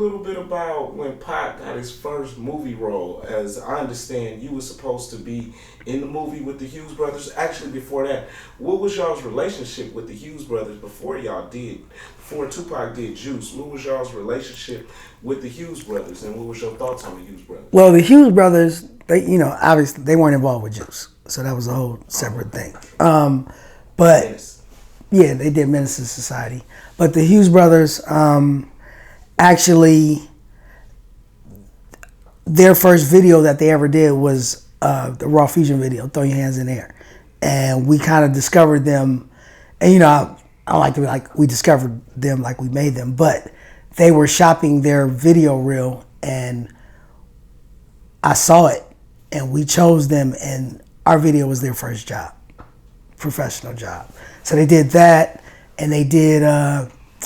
little bit about when Pac got his first movie role. As I understand, you were supposed to be in the movie with the Hughes Brothers. Actually, before that, what was y'all's relationship with the Hughes Brothers before Tupac did Juice? What was y'all's relationship with the Hughes Brothers, and what was your thoughts on the Hughes Brothers? Well, the Hughes Brothers, they, obviously they weren't involved with Juice, so that was a whole separate thing. But Menace. yeah, they did Menace to Society. But the Hughes Brothers, actually, their first video that they ever did was the Raw Fusion video, Throw Your Hands in the Air. And we kind of discovered them. And, I like to be like, we discovered them like we made them. But they were shopping their video reel, and I saw it, and we chose them, and our video was their first job, professional job. So they did that, and they did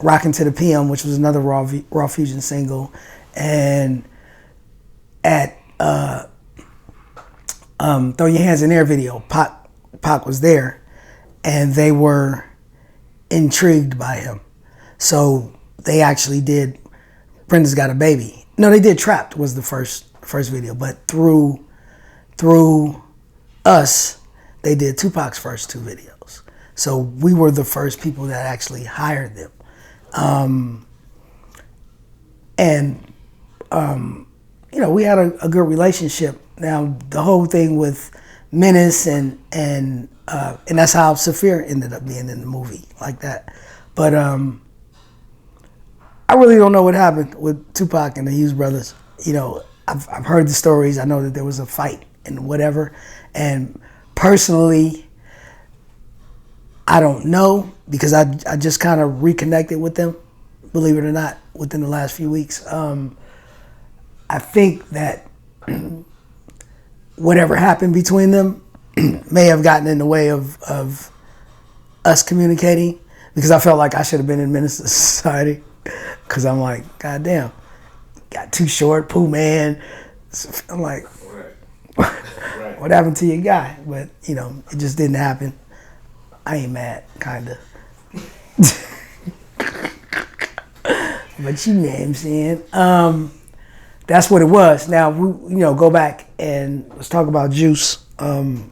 Rockin' to the PM, which was another Raw Fusion single. And at Throw Your Hands in the Air video, Pac was there, and they were intrigued by him. So they actually did Brenda's Got a Baby. No, they did Trapped was the first video, but through us, they did Tupac's first two videos. So we were the first people that actually hired them. We had a good relationship. Now the whole thing with Menace and that's how Saphir ended up being in the movie like that. But I really don't know what happened with Tupac and the Hughes Brothers. I've heard the stories. I know that there was a fight and whatever. And personally, I don't know, because I just kind of reconnected with them, believe it or not, within the last few weeks. I think that whatever happened between them may have gotten in the way of us communicating, because I felt like I should have been in Menace to Society, because I'm like, God damn, got Too Short, Pooh Man. I'm like, right. What happened to your guy? But, it just didn't happen. I ain't mad, kind of. But you know what I'm saying. That's what it was. Now, we, go back and let's talk about Juice. The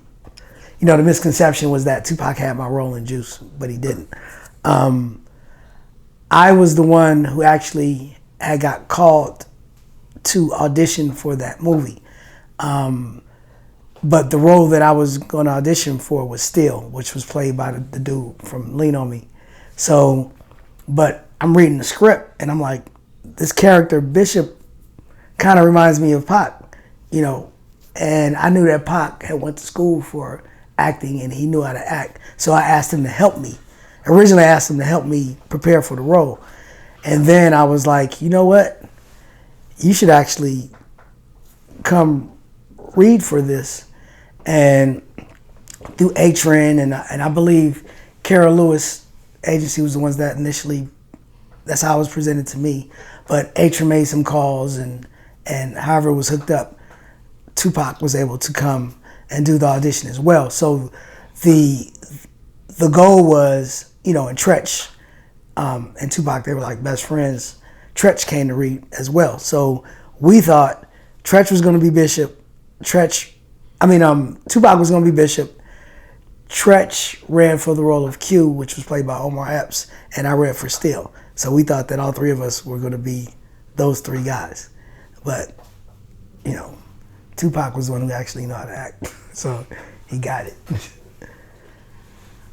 misconception was that Tupac had my role in Juice, but he didn't. I was the one who actually had got called to audition for that movie. But the role that I was going to audition for was Steel, which was played by the dude from Lean On Me. So, but I'm reading the script, and I'm like, this character, Bishop, kind of reminds me of Pac, and I knew that Pac had went to school for acting, and he knew how to act. So I asked him to help me. Originally, I asked him to help me prepare for the role. And then I was like, you know what? You should actually come read for this. And through Atrin, and I believe Kara Lewis agency was the ones that initially, that's how it was presented to me. But Atrin made some calls, and however it was hooked up, Tupac was able to come and do the audition as well. So the goal was, and Tretch and Tupac, they were like best friends. Tretch came to read as well. So we thought Tretch was going to be Bishop. Tupac was going to be Bishop. Tretch ran for the role of Q, which was played by Omar Epps, and I ran for Steel. So we thought that all three of us were going to be those three guys. But, Tupac was the one who actually knew how to act. So he got it.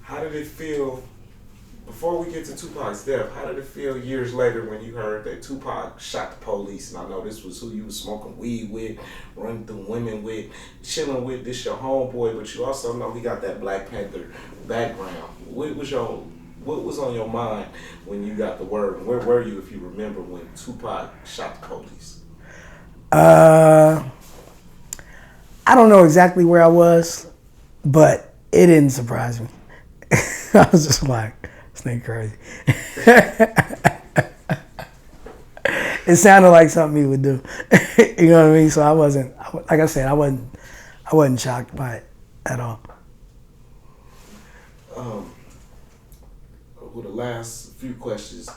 How did it feel, before we get to Tupac's death, how did it feel years later when you heard that Tupac shot the police? And I know this was who you was smoking weed with, running through women with, chilling with, this your homeboy, but you also know he got that Black Panther background. What was on your mind when you got the word? And where were you, if you remember, when Tupac shot the police? I don't know exactly where I was, but it didn't surprise me. I was just like, this nigga crazy. It sounded like something he would do. You know what I mean? So I wasn't, like I said, I wasn't shocked by it at all. With the last few questions,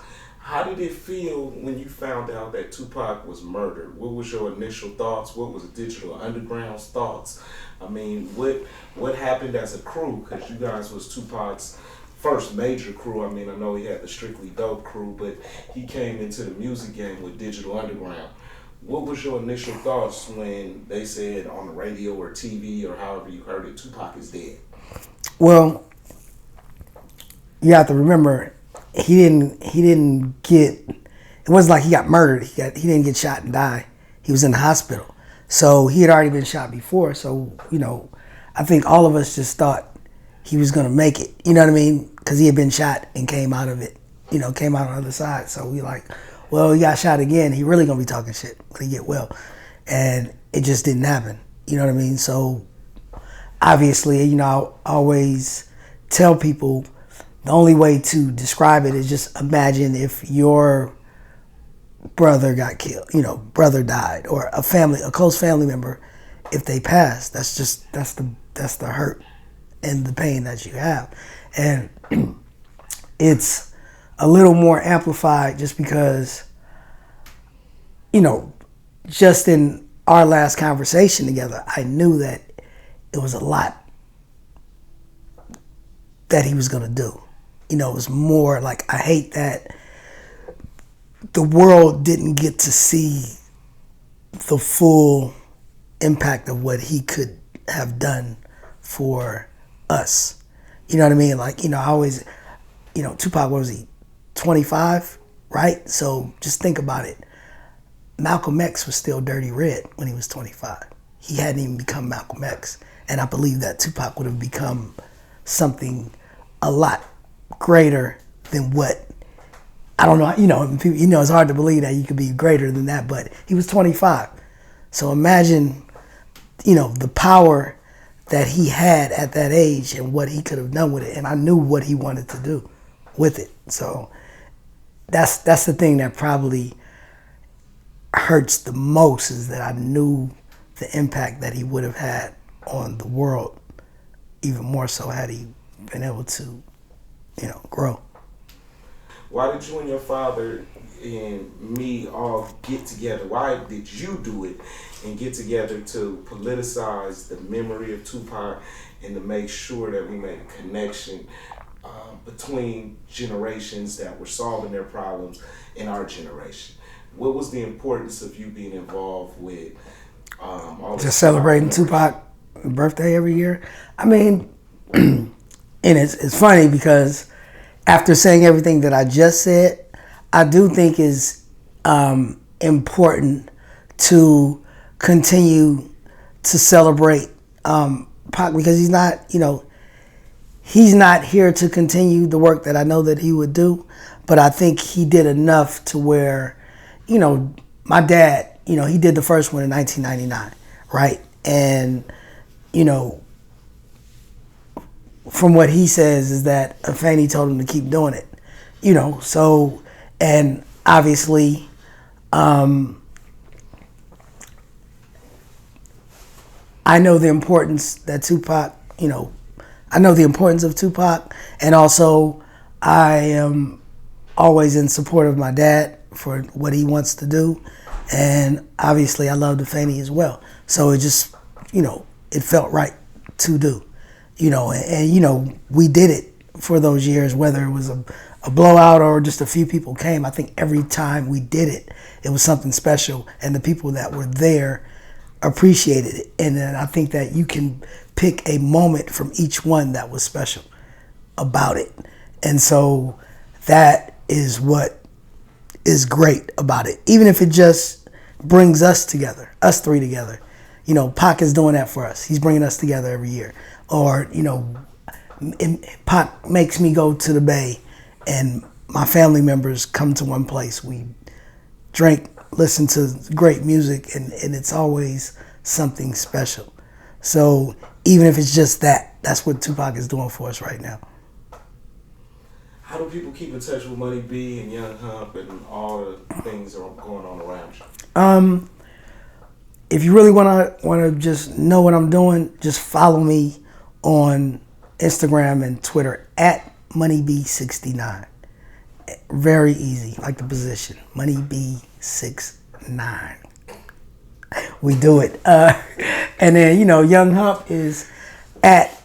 How did it feel when you found out that Tupac was murdered? What was your initial thoughts? What was Digital Underground's thoughts? I mean, what happened as a crew? Because you guys was Tupac's first major crew. I mean, I know he had the Strictly Dope crew, but he came into the music game with Digital Underground. What was your initial thoughts when they said on the radio or TV or however you heard it, Tupac is dead? Well, you have to remember, he didn't get, it wasn't like he got murdered. He didn't get shot and die. He was in the hospital. So he had already been shot before. So, I think all of us just thought he was going to make it. You know what I mean? Because he had been shot and came out of it, came out on the other side. So we like, well, he got shot again. He really going to be talking shit when he get well. And it just didn't happen. You know what I mean? So obviously, I always tell people the only way to describe it is just imagine if your brother got killed, brother died, or a close family member, if they passed. That's the hurt and the pain that you have. And it's a little more amplified just because, just in our last conversation together, I knew that it was a lot that he was going to do. It was more like, I hate that the world didn't get to see the full impact of what he could have done for us. You know what I mean? Like, I always, Tupac, what was he, 25, right? So just think about it. Malcolm X was still Dirty Red when he was 25. He hadn't even become Malcolm X. And I believe that Tupac would have become something a lot greater than what, I don't know, it's hard to believe that you could be greater than that, but he was 25. So imagine, the power that he had at that age and what he could have done with it. And I knew what he wanted to do with it. So that's the thing that probably hurts the most, is that I knew the impact that he would have had on the world, even more so had he been able to, grow. Why did you and your father and me all get together? Why did you do it and get together to politicize the memory of Tupac and to make sure that we made a connection between generations that were solving their problems in our generation? What was the importance of you being involved with all just celebrating Tupac birthday every year? I mean, and it's funny because after saying everything that I just said, I do think it's important to continue to celebrate Pac, because he's not, he's not here to continue the work that I know that he would do, but I think he did enough to where, my dad, he did the first one in 1999, right? And, from what he says is that Afeni told him to keep doing it, so, and obviously, I know the importance that Tupac, I know the importance of Tupac, and also I am always in support of my dad for what he wants to do, and obviously I love Afeni as well. So it just, it felt right to do. And we did it for those years, whether it was a blowout or just a few people came. I think every time we did it, it was something special, and the people that were there appreciated it. And then I think that you can pick a moment from each one that was special about it. And so that is what is great about it. Even if it just brings us together, us three together. Pac is doing that for us. He's bringing us together every year. Or, Pac makes me go to the Bay and my family members come to one place. We drink, listen to great music, and it's always something special. So even if it's just that, that's what Tupac is doing for us right now. How do people keep in touch with Money B and Young Hump and all the things that are going on around you? If you really want to just know what I'm doing, just follow me on Instagram and Twitter at MoneyB69. Very easy, like the position. Money B69. We do it. And then, Young Hump is at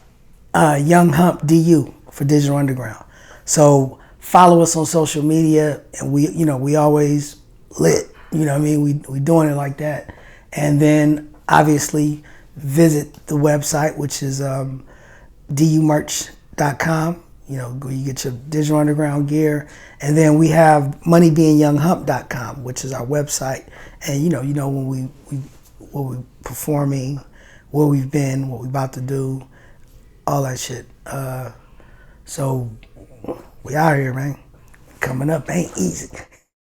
Young Hump DU for Digital Underground. So follow us on social media, and we always lit. You know what I mean? We doing it like that. And then obviously visit the website, which is dumerch.com. Where you get your Digital Underground gear. And then we have moneybeingyounghump.com, which is our website. And when we performing, where we've been, what we about to do, all that shit. So we out here, man. Coming up ain't easy.